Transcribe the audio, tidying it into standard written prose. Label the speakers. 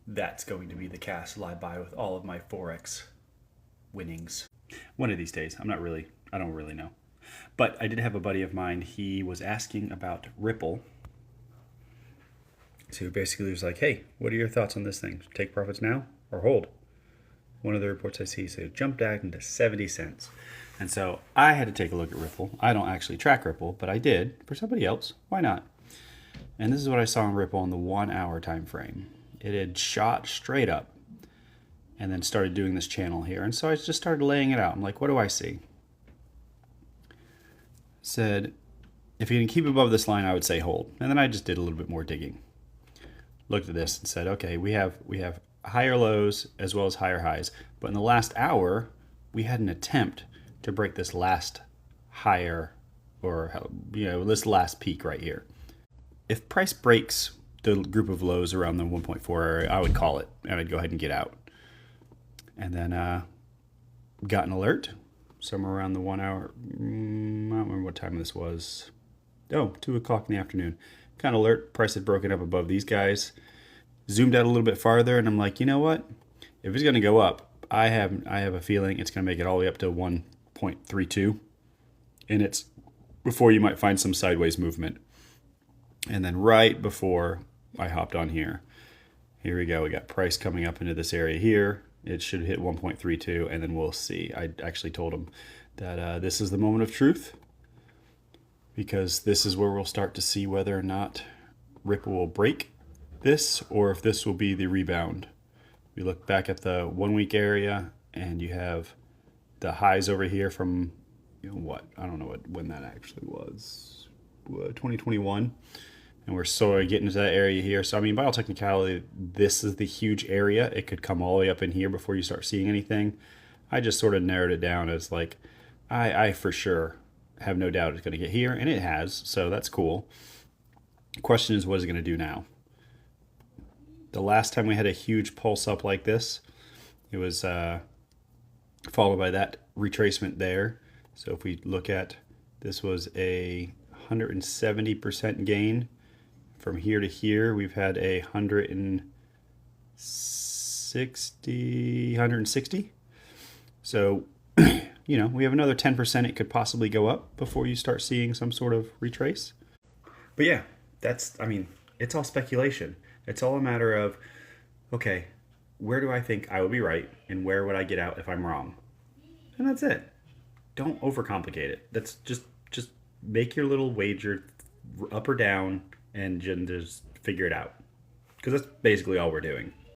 Speaker 1: that's going to be the castle I buy with all of my forex winnings. One of these days. I don't really know. But I did have a buddy of mine, he was asking about Ripple. So he basically was like, hey, what are your thoughts on this thing? Take profits now or hold? One of the reports I see said it jumped back into 70 cents. And so I had to take a look at Ripple. I don't actually track Ripple, but I did for somebody else. Why not? And this is what I saw on Ripple on the 1 hour time frame. It had shot straight up and then started doing this channel here. And so I just started laying it out. I'm like, what do I see? Said, if you can keep above this line, I would say hold. And then I just did a little bit more digging. Looked at this and said, okay, we have higher lows as well as higher highs. But in the last hour, we had an attempt to break this last higher, or this last peak right here. If price breaks the group of lows around the 1.4 area, I would call it and I'd go ahead and get out. And then got an alert somewhere around the 1 hour. I don't remember what time this was. Oh, 2 o'clock in the afternoon. Kind of alert. Price had broken up above these guys. Zoomed out a little bit farther, and I'm like, you know what? If it's going to go up, I have a feeling it's going to make it all the way up to 1.32, and it's before you might find some sideways movement. And then right before I hopped on here we go. We got price coming up into this area here. It should hit 1.32, and then we'll see. I actually told him that this is the moment of truth, because this is where we'll start to see whether or not Ripple will break this, or if this will be the rebound. We look back at the 1 week area, and you have the highs over here from, I don't know when that actually was, 2021. And we're sort of getting to that area here. So, I mean, by all technicality, this is the huge area. It could come all the way up in here before you start seeing anything. I just sort of narrowed it down as like, I for sure have no doubt it's going to get here, and it has, so that's cool. The question is, what is it going to do now? The last time we had a huge pulse up like this, it was followed by that retracement there. So if we look at, this was a 170% gain. From here to here, we've had a 160. So, we have another 10% it could possibly go up before you start seeing some sort of retrace. But yeah, it's all speculation. It's all a matter of, okay, where do I think I will be right, and where would I get out if I'm wrong? And that's it. Don't overcomplicate it. That's just make your little wager up or down and just figure it out. Because that's basically all we're doing.